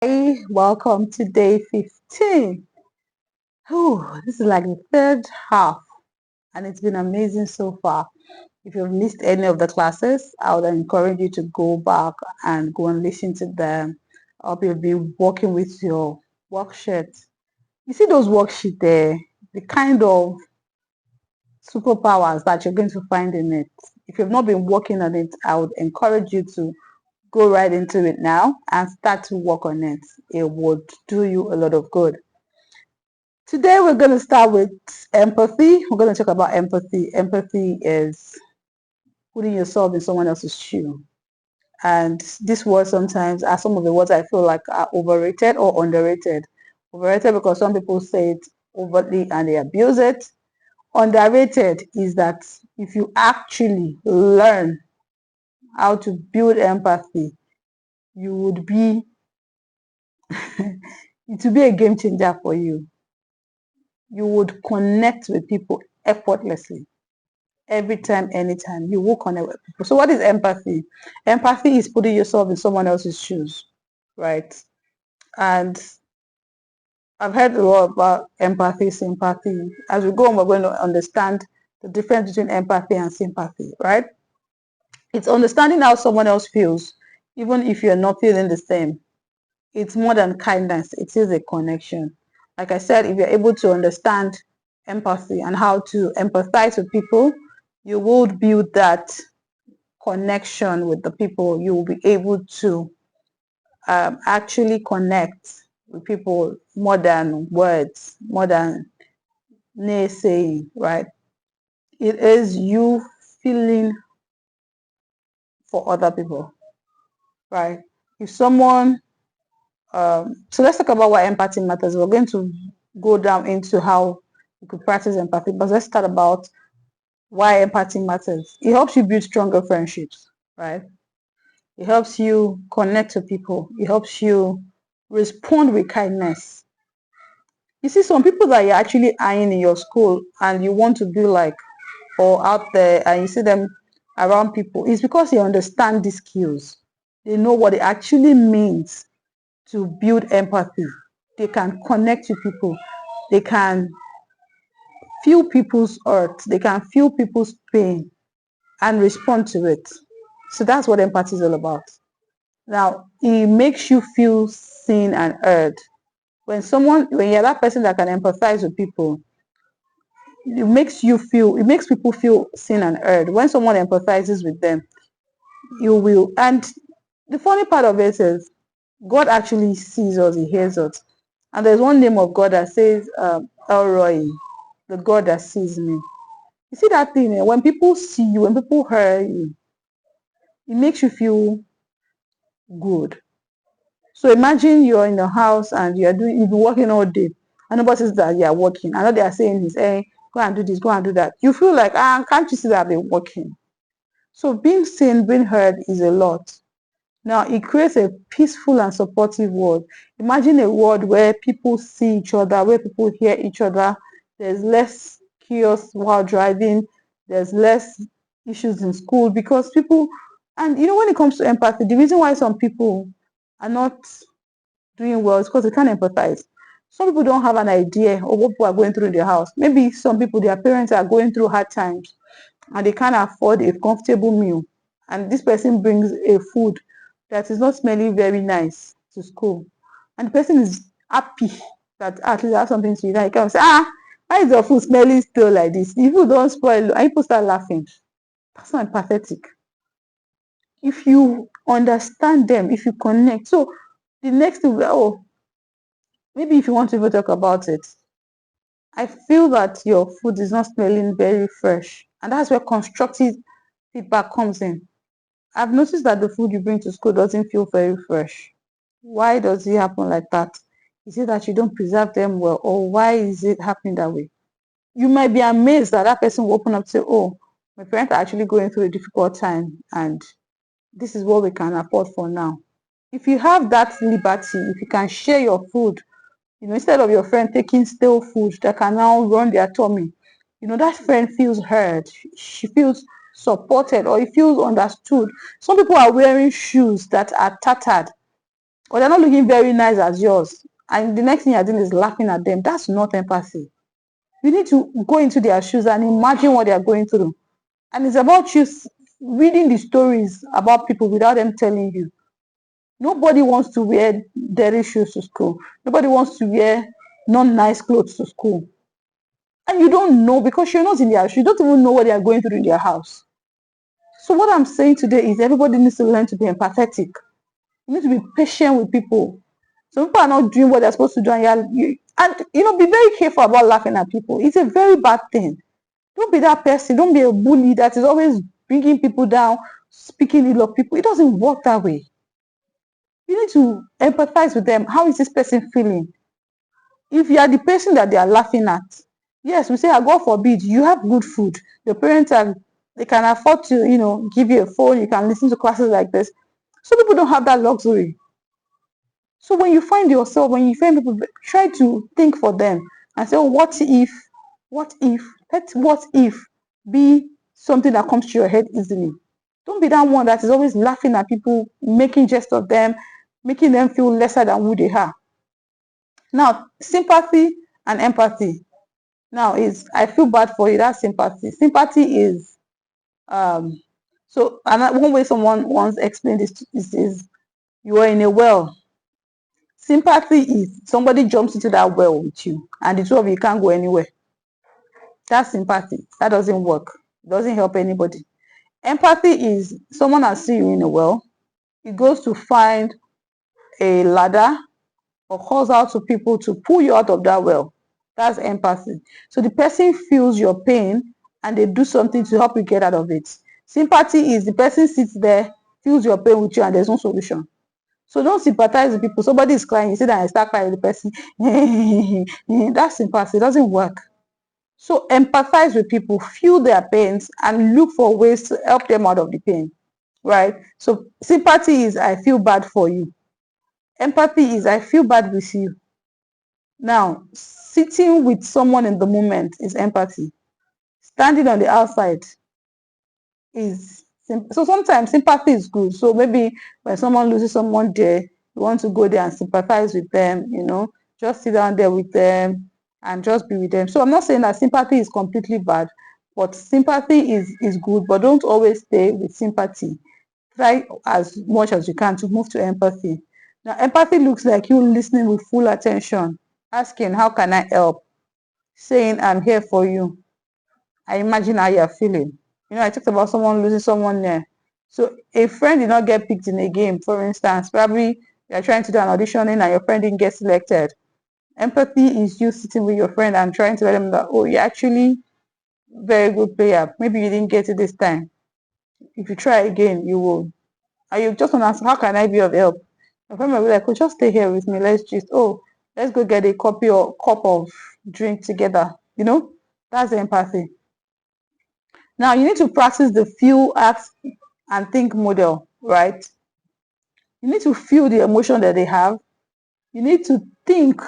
Hi, welcome to day 15. This is like the third half, and it's been amazing so far. If you've missed any of the classes, I would encourage you to go back and go and listen to them. I hope you'll be working with your worksheet. You see those worksheets there, the kind of superpowers that you're going to find in it. If you've not been working on it, I would encourage you to go right into it now and start to work on it. It would do you a lot of good. Today we're going to start with empathy. We're going to talk about empathy. Empathy is putting yourself in someone else's shoe. And this word sometimes are some of the words I feel like are overrated or underrated. Overrated because some people say it overtly and they abuse it. Underrated is that if you actually learn how to build empathy, you would be it will be a game changer for you. You would connect with people effortlessly. Every time, anytime, you will connect with people. So what is empathy? Empathy is putting yourself in someone else's shoes, right? And I've heard a lot about empathy, sympathy. As we go on, we're going to understand the difference between empathy and sympathy, right? It's understanding how someone else feels, even if you're not feeling the same. It's more than kindness. It is a connection. Like I said, if you're able to understand empathy and how to empathize with people, you will build that connection with the people. You will be able to actually connect with people more than words, more than naysaying, right? It is you feeling for other people, right? If someone so let's talk about why empathy matters. We're going to go down into how you could practice empathy, but let's start about why empathy matters. It helps you build stronger friendships, right? It helps you connect to people. It helps you respond with kindness. You see, some people that you're actually eyeing in your school and you want to be like, or out there, and you see them around people, it's because they understand these skills. They know what it actually means to build empathy. They can connect to people. They can feel people's hurt. They can feel people's pain and respond to it. So that's what empathy is all about. Now, it makes you feel seen and heard. When you're that person that can empathize with people, it makes people feel seen and heard. When someone empathizes with them, you will. And the funny part of it is, God actually sees us, He hears us. And there's one name of God that says, Elroy, the God that sees me. You see that thing, when people see you, when people hear you, it makes you feel good. So imagine you're in a house and you've been working all day, and nobody says that you're working. I know they are saying is, hey, go and do this, go and do that. You feel like, can't you see that I've been working? So being seen, being heard is a lot. Now it creates a peaceful and supportive world. Imagine a world where people see each other, where people hear each other. There's less chaos while driving. There's less issues in school because people, and when it comes to empathy, the reason why some people are not doing well is because they can't empathize. Some people don't have an idea of what people are going through in their house. Maybe some people, their parents are going through hard times and they can't afford a comfortable meal. And this person brings a food that is not smelling very nice to school. And the person is happy that at least I have something to eat. And you can say, why is your food smelling still like this? If you don't spoil, and people start laughing. That's not empathetic. If you understand them, if you connect. So the next thing, maybe if you want to even talk about it, I feel that your food is not smelling very fresh. And that's where constructive feedback comes in. I've noticed that the food you bring to school doesn't feel very fresh. Why does it happen like that? Is it that you don't preserve them well, or why is it happening that way? You might be amazed that that person will open up and say, oh, my parents are actually going through a difficult time and this is what we can afford for now. If you have that liberty, if you can share your food, instead of your friend taking stale food that can now run their tummy, that friend feels heard. She feels supported or he feels understood. Some people are wearing shoes that are tattered or they're not looking very nice as yours, and the next thing you're doing is laughing at them. That's not empathy. You need to go into their shoes and imagine what they are going through. And it's about you reading the stories about people without them telling you. Nobody wants to wear dirty shoes to school. Nobody wants to wear non-nice clothes to school. And you don't know because you're not in their shoes. You don't even know what they are going through in their house. So what I'm saying today is everybody needs to learn to be empathetic. You need to be patient with people. Some people are not doing what they're supposed to do, and be very careful about laughing at people. It's a very bad thing. Don't be that person. Don't be a bully that is always bringing people down, speaking ill of people. It doesn't work that way. You need to empathize with them. How is this person feeling? If you are the person that they are laughing at, yes, we say, God forbid, you have good food. Your parents they can afford to, give you a phone. You can listen to classes like this. Some people don't have that luxury. So when you find people, try to think for them and say, oh, what if, let what if be something that comes to your head easily. Don't be that one that is always laughing at people, making jest of them, making them feel lesser than who they are. Now, sympathy and empathy. Now I feel bad for you. That's sympathy. Sympathy is, one way someone once explained this is you are in a well. Sympathy is somebody jumps into that well with you and the two of you can't go anywhere. That's sympathy. That doesn't work. It doesn't help anybody. Empathy is someone has seen you in a well. He goes to find a ladder or calls out to people to pull you out of that well. That's empathy. So the person feels your pain and they do something to help you get out of it. Sympathy is the person sits there, feels your pain with you, and there's no solution. So don't sympathize with people. Somebody is crying, you sit down and start crying with the person. That's sympathy. It doesn't work. So empathize with people, feel their pains, and look for ways to help them out of the pain. Right? So sympathy is I feel bad for you. Empathy is I feel bad with you. Now, sitting with someone in the moment is empathy. Standing on the outside is so sometimes sympathy is good. So maybe when someone loses someone there, you want to go there and sympathize with them, just sit down there with them and just be with them. So I'm not saying that sympathy is completely bad, but sympathy is good, but don't always stay with sympathy. Try as much as you can to move to empathy. Now, empathy looks like you listening with full attention, asking, how can I help? Saying, I'm here for you. I imagine how you're feeling. I talked about someone losing someone there. So a friend did not get picked in a game, for instance. Probably you're trying to do an auditioning and your friend didn't get selected. Empathy is you sitting with your friend and trying to let them know, oh, you're actually a very good player. Maybe you didn't get it this time. If you try again, you will. And you just want to ask, how can I be of help? My friend will be like, oh, just stay here with me. Let's go get a cup of drink together. That's empathy. Now, you need to practice the feel, act, and think model, right? You need to feel the emotion that they have. You need to think,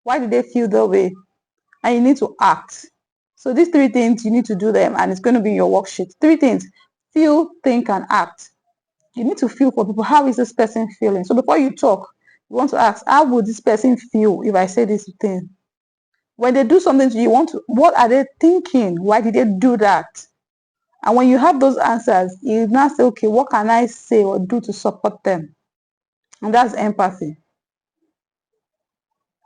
why did they feel that way? And you need to act. So these three things, you need to do them, and it's going to be in your worksheet. Three things: feel, think, and act. You need to feel for people. How is this person feeling? So before you talk, you want to ask, how would this person feel if I say this thing? When they do something to you, what are they thinking? Why did they do that? And when you have those answers, you now say, okay, what can I say or do to support them? And that's empathy.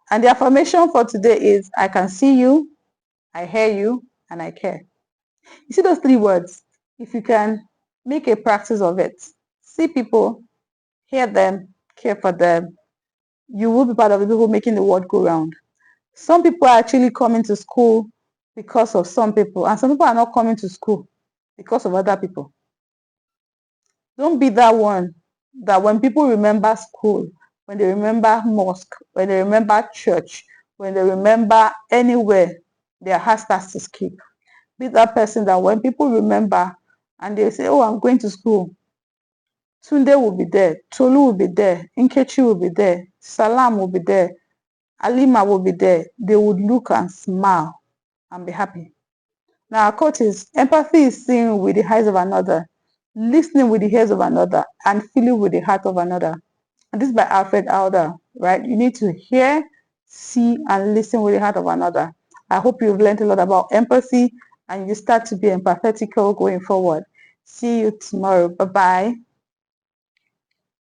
And the affirmation for today is, I can see you, I hear you, and I care. You see those three words? If you can make a practice of it, see people, hear them, care for them, you will be part of the people making the world go round. Some people are actually coming to school because of some people, and some people are not coming to school because of other people. Don't be that one that when people remember school, when they remember mosque, when they remember church, when they remember anywhere, their heart starts to skip. Be that person that when people remember and they say, oh, I'm going to school, Tunde will be there, Tolu will be there, Nkechi will be there, Salam will be there, Alima will be there. They would look and smile and be happy. Now, our quote is, empathy is seeing with the eyes of another, listening with the ears of another, and feeling with the heart of another. And this is by Alfred Alder, right? You need to hear, see, and listen with the heart of another. I hope you've learned a lot about empathy and you start to be empathetical going forward. See you tomorrow. Bye-bye.